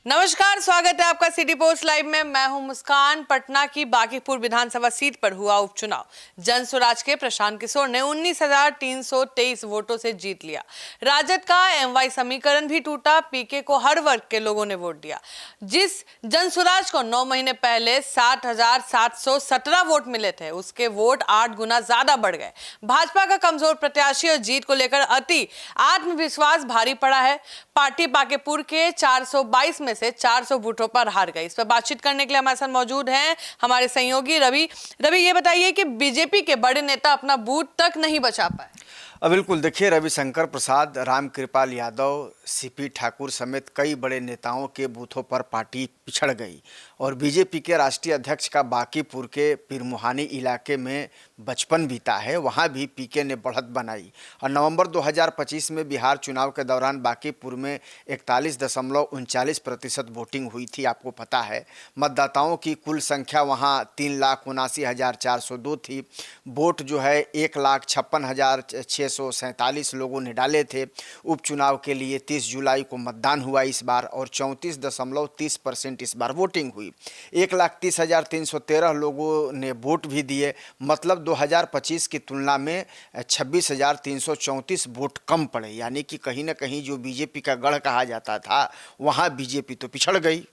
नमस्कार, स्वागत है आपका सिटी पोस्ट लाइव में। मैं हूं मुस्कान। पटना की बांकीपुर विधानसभा सीट पर हुआ उपचुनाव। जन स्वराज के प्रशांत किशोर ने 19,323 वोटों से जीत लिया। राजद का एमवाई समीकरण भी टूटा। पीके को हर वर्ग के लोगों ने वोट दिया। जिस जन स्वराज को 9 महीने पहले 60,717 वोट मिले थे, उसके वोट 8 गुना ज्यादा बढ़ गए। भाजपा का कमजोर प्रत्याशी और जीत को लेकर अति आत्मविश्वास भारी पड़ा है। पार्टी बांकीपुर के 422 में से 400 बूथों पर हार गई। इस पर बातचीत करने के लिए हमारे साथ मौजूद हैं हमारे सहयोगी रवि। ये बताइए कि बीजेपी के बड़े नेता अपना बूथ तक नहीं बचा पाए। बिल्कुल, देखिए, रविशंकर प्रसाद, रामकृपाल यादव, सीपी ठाकुर समेत कई बड़े नेताओं के बूथों पर पार्टी पिछड़ गई और बीजेपी के राष्ट्रीय अध्यक्ष का बांकीपुर के पीरमुहानी इलाके में बचपन बीता है। वहां भी पीके ने बढ़त बनाई और नवंबर 2025 में बिहार चुनाव के दौरान बांकीपुर में 41.39% वोटिंग हुई थी। आपको पता है, मतदाताओं की कुल संख्या वहां 3,79,402 थी। वोट जो है 1,56,647 लोगों ने डाले थे। उपचुनाव के लिए 30 जुलाई को मतदान हुआ इस बार और 34.30% इस बार वोटिंग हुई। 1,30,313 लोगों ने वोट भी दिए। मतलब 2025 की तुलना में 26,334 वोट कम पड़े। यानी कि कहीं ना कहीं जो बीजेपी का गढ़ कहा जाता था, वहां बीजेपी तो पिछड़ गई।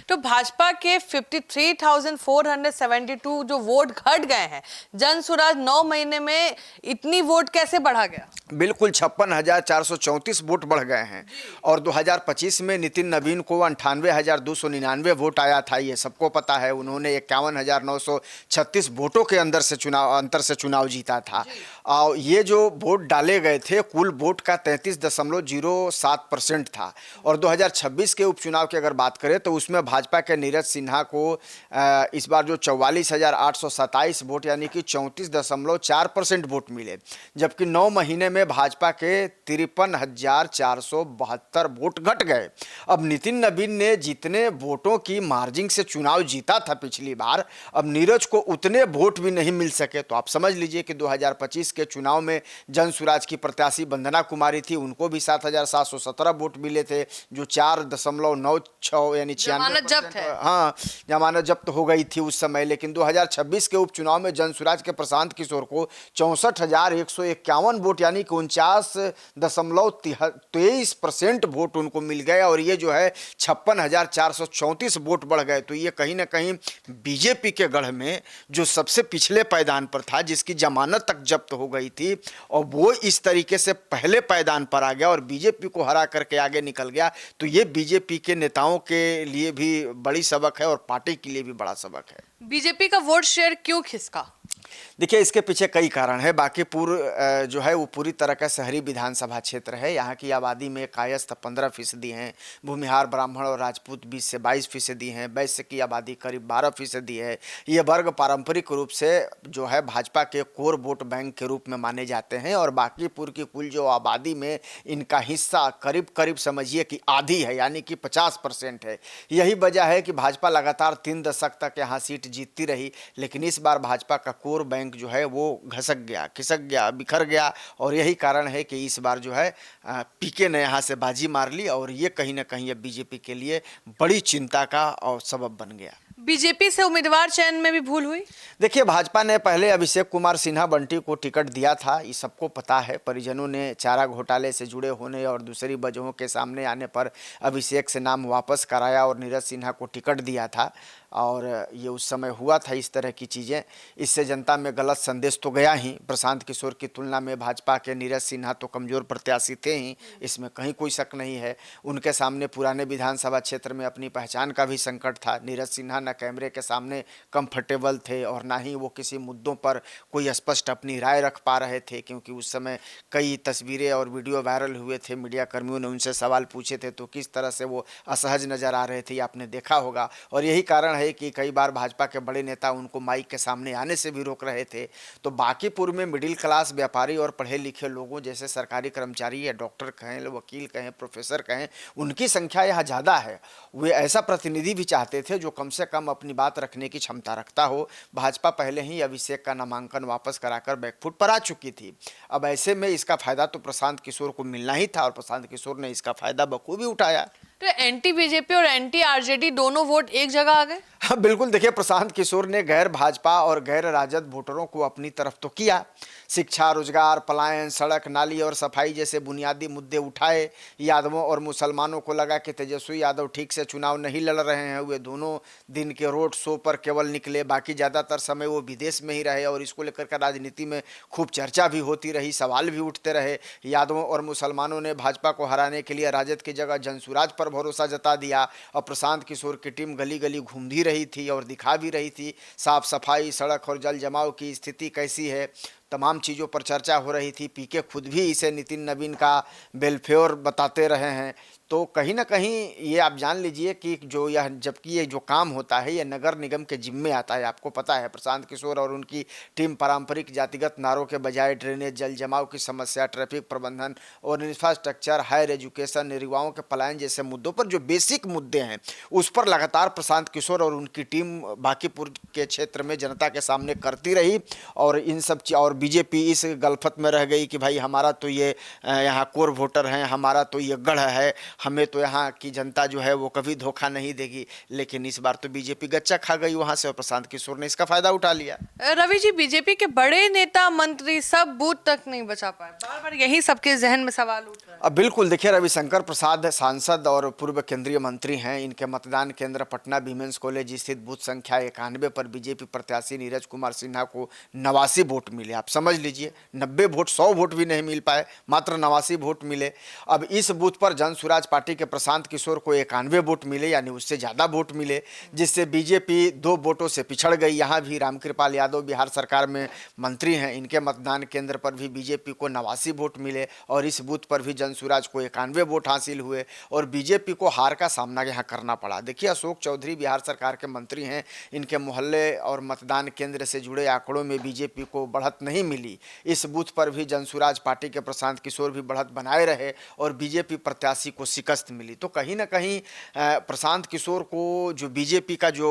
तो भाजपा के 53,472 जो वोट घट गए हैं, जन स्वराज 9 महीने में इतनी वोट कैसे बढ़ा गया? बिल्कुल, 56,434 वोट बढ़ गए हैं और 2025 में नितिन नवीन को 98,299 वोट आया था। ये सबको पता है। उन्होंने 51,936 वोटों के अंतर से चुनाव जीता था। और ये जो वोट डाले गए थे, कुल वोट का 33.07% था। और 2026 के उपचुनाव की अगर बात करें तो उसमें भाजपा के नीरज सिन्हा को इस बार जो 44,827 वोट यानी कि 34.4% वोट मिले, जबकि 9 महीने में भाजपा के 53,472 वोट घट गए। अब नितिन नवीन ने जितने वोटों की मार्जिन से चुनाव जीता था पिछली बार, अब नीरज को उतने वोट भी नहीं मिल सके। तो आप समझ लीजिए कि 2025 के चुनाव में जन स्वराज की प्रत्याशी वंदना कुमारी थी, उनको भी 7,717 वोट मिले थे, जो 4.96 यानी 96%। हाँ, जमानत जब्त हो गई थी उस समय। लेकिन 2026 के उपचुनाव में जन स्वराज के प्रशांत किशोर को 64,151 वोट यानी कि 49.23% वोट उनको मिल गए और ये जो है 56,434 वोट बढ़ गए। तो ये कहीं ना कहीं बीजेपी के गढ़ में जो सबसे पिछले पायदान पर था, जिसकी जमानत तक जब्त हो गई थी, और वो इस तरीके से पहले पायदान पर आ गया और बीजेपी को हरा करके आगे निकल गया। तो ये बीजेपी के नेताओं के लिए भी बड़ी सबक है और पार्टी के लिए भी बड़ा सबक है। बीजेपी का वोट शेयर क्यों खिसका? देखिए, इसके पीछे कई कारण है। बांकीपुर जो है वो पूरी तरह का शहरी विधानसभा क्षेत्र है। यहाँ की आबादी में कायस्थ 15% हैं, भूमिहार ब्राह्मण और राजपूत 20 से 22% हैं, वैश्य की आबादी करीब 12% है। ये वर्ग पारंपरिक रूप से जो है भाजपा के कोर वोट बैंक के रूप में माने जाते हैं और बांकीपुर की कुल जो आबादी में इनका हिस्सा करीब करीब समझिए कि आधी है, यानी कि 50% है। यही वजह है कि भाजपा लगातार 3 दशक तक यहाँ सीट जीतती रही, लेकिन इस बार भाजपा का कोर बैंक जो है वो घसक गया, खिसक गया, बिखर गया और यही कारण है कि इस बार जो है पीके ने यहाँ से बाजी मार ली और ये कहीं ना कहीं अब बीजेपी के लिए बड़ी चिंता का और सबब बन गया। बीजेपी से उम्मीदवार चयन में भी भूल हुई। देखिए, भाजपा ने पहले अभिषेक कुमार सिन्हा बंटी को टिकट दिया था, ये सबको पता है। परिजनों ने चारा घोटाले से जुड़े होने और दूसरी वजहों के सामने आने पर अभिषेक से नाम वापस कराया और नीरज सिन्हा को टिकट दिया था और ये उस समय हुआ था इस तरह की चीज़ें। इससे जनता में गलत संदेश तो गया ही। प्रशांत किशोर की तुलना में भाजपा के नीरज सिन्हा तो कमज़ोर प्रत्याशी थे ही, इसमें कहीं कोई शक नहीं है। उनके सामने पुराने विधानसभा क्षेत्र में अपनी पहचान का भी संकट था। नीरज सिन्हा न कैमरे के सामने कंफर्टेबल थे और ना ही वो किसी मुद्दों पर कोई स्पष्ट अपनी राय रख पा रहे थे, क्योंकि उस समय कई तस्वीरें और वीडियो वायरल हुए थे। मीडिया कर्मियों ने उनसे सवाल पूछे थे तो किस तरह से वो असहज नज़र आ रहे थे, आपने देखा होगा। और यही कारण है कि कई बार भाजपा के बड़े नेता उनको माइक के सामने आने से भी रोक रहे थे। तो बांकीपुर में मिडिल क्लास व्यापारी और पढ़े लिखे लोगों जैसे सरकारी कर्मचारी या डॉक्टर कहें, वकील कहें, प्रोफेसर कहें, उनकी संख्या यहाँ ज़्यादा है। वे ऐसा प्रतिनिधि भी चाहते थे जो कम से कम अपनी बात रखने की क्षमता रखता हो। भाजपा पहले ही अभिषेक का नामांकन वापस कराकर बैकफुट पर आ चुकी थी। अब ऐसे में इसका फायदा तो प्रशांत किशोर को मिलना ही था और प्रशांत किशोर ने इसका फायदा बखूबी उठाया। तो एंटी बीजेपी और एंटी आरजेडी दोनों वोट एक जगह आ गए। हाँ बिल्कुल, देखिए प्रशांत किशोर ने गैर भाजपा और गैर राजद वोटरों को अपनी तरफ तो किया। शिक्षा, रोजगार, पलायन, सड़क, नाली और सफाई जैसे बुनियादी मुद्दे उठाए। यादवों और मुसलमानों को लगा कि तेजस्वी यादव ठीक से चुनाव नहीं लड़ रहे हैं। वे दोनों दिन के रोड शो पर केवल निकले, बाकी ज़्यादातर समय वो विदेश में ही रहे और इसको लेकर के राजनीति में खूब चर्चा भी होती रही, सवाल भी उठते रहे। यादवों और मुसलमानों ने भाजपा को हराने के लिए राजद की जगह जनसुराज पर भरोसा जता दिया और प्रशांत किशोर की टीम गली गली घूमती रही थी और दिखा भी रही थी साफ सफाई, सड़क और जल जमाव की स्थिति कैसी है, तमाम चीज़ों पर चर्चा हो रही थी। पीके खुद भी इसे नितिन नवीन का वेलफेयर बताते रहे हैं। तो कहीं ना कहीं ये आप जान लीजिए कि जो यह जबकि ये जो काम होता है ये नगर निगम के जिम्मे आता है। आपको पता है प्रशांत किशोर और उनकी टीम पारंपरिक जातिगत नारों के बजाय ड्रेनेज, जल जमाव की समस्या, ट्रैफिक प्रबंधन और इंफ्रास्ट्रक्चर, हायर एजुकेशन, युवाओं के पलायन जैसे मुद्दों पर, जो बेसिक मुद्दे हैं उस पर लगातार प्रशांत किशोर और उनकी टीम बांकीपुर के क्षेत्र में जनता के सामने करती रही। और इन सब और बीजेपी इस गलफत में रह गई कि भाई हमारा तो ये यहाँ कोर वोटर हैं, हमारा तो ये गढ़ है, हमें तो यहाँ की जनता जो है वो कभी धोखा नहीं देगी। लेकिन इस बार तो बीजेपी गच्चा खा गई वहाँ से और प्रशांत किशोर ने इसका फायदा उठा लिया। रवि जी, बीजेपी के बड़े नेता मंत्री सब बूथ तक नहीं बचा पाए, बार बार यही सबके जहन में सवाल उठ रहा है। अब बिल्कुल देखिए, रविशंकर प्रसाद सांसद और पूर्व केंद्रीय मंत्री हैं। इनके मतदान केंद्र पटना वीमेंस कॉलेज स्थित बूथ संख्या 91 पर बीजेपी प्रत्याशी नीरज कुमार सिन्हा को 89 वोट मिले। आप समझ लीजिए, 90 वोट, 100 वोट भी नहीं मिल पाए, मात्र 89 वोट मिले। अब इस बूथ पर जनसुराज पार्टी के प्रशांत किशोर को 91 वोट मिले, यानी उससे ज़्यादा वोट मिले, जिससे बीजेपी 2 वोटों से पिछड़ गई। यहाँ भी रामकृपाल यादव बिहार सरकार में मंत्री हैं, इनके मतदान केंद्र पर भी बीजेपी को 89 वोट मिले और इस बूथ पर भी जनसुराज को 91 वोट हासिल हुए और बीजेपी को हार का सामना यहाँ करना पड़ा। देखिए, अशोक चौधरी बिहार सरकार के मंत्री हैं, इनके मोहल्ले और मतदान केंद्र से जुड़े आंकड़ों में बीजेपी को बढ़त नहीं मिली। इस बूथ पर भी जनसुराज पार्टी के प्रशांत किशोर भी बढ़त बनाए रहे और बीजेपी प्रत्याशी को शिकस्त मिली। तो कहीं ना कहीं प्रशांत किशोर को जो बीजेपी का जो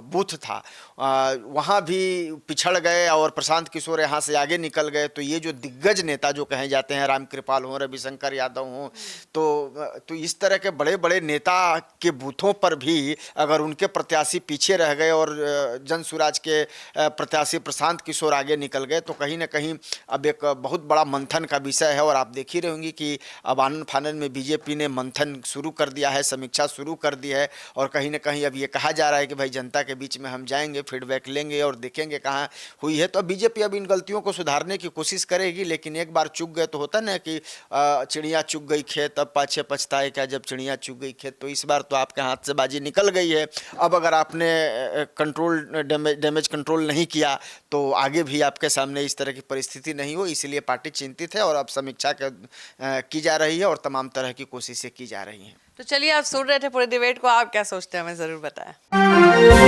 बूथ था वहाँ भी पिछड़ गए और प्रशांत किशोर यहाँ से आगे निकल गए। तो ये जो दिग्गज नेता जो कहे जाते हैं, रामकृपाल हों, रविशंकर यादव हों, तो इस तरह के बड़े बड़े नेता के बूथों पर भी अगर उनके प्रत्याशी पीछे रह गए और जनसुराज के प्रत्याशी प्रशांत किशोर आगे निकल गए तो कहीं ना कहीं अब एक बहुत बड़ा मंथन का विषय है। और आप देख ही रहे होंगे कि अब आनन फानन में बीजेपी ने मंथन शुरू कर दिया है, समीक्षा शुरू कर दी है और कहीं ना कहीं अब ये कहा जा रहा है कि भाई जनता के बीच में हम जाएंगे, फीडबैक लेंगे और देखेंगे कहाँ हुई है। तो बीजेपी अब इन गलतियों को सुधारने की कोशिश करेगी, लेकिन एक बार चूक गए तो होता ना कि चिड़िया चुग गई खेत अब पाछे पछताए क्या, जब चिड़िया चुग गई खेत। तो इस बार तो आपके हाथ से बाजी निकल गई है। अब अगर आपने डैमेज कंट्रोल नहीं किया तो आगे भी आपके सामने इस तरह की परिस्थिति नहीं हो, इसलिए पार्टी चिंतित है और अब समीक्षा की जा रही है और तमाम तरह की कोशिशें की जा रही हैं। तो चलिए, आप सुन रहे थे पूरे डिबेट को, आप क्या सोचते हैं हमें जरूर बताएं।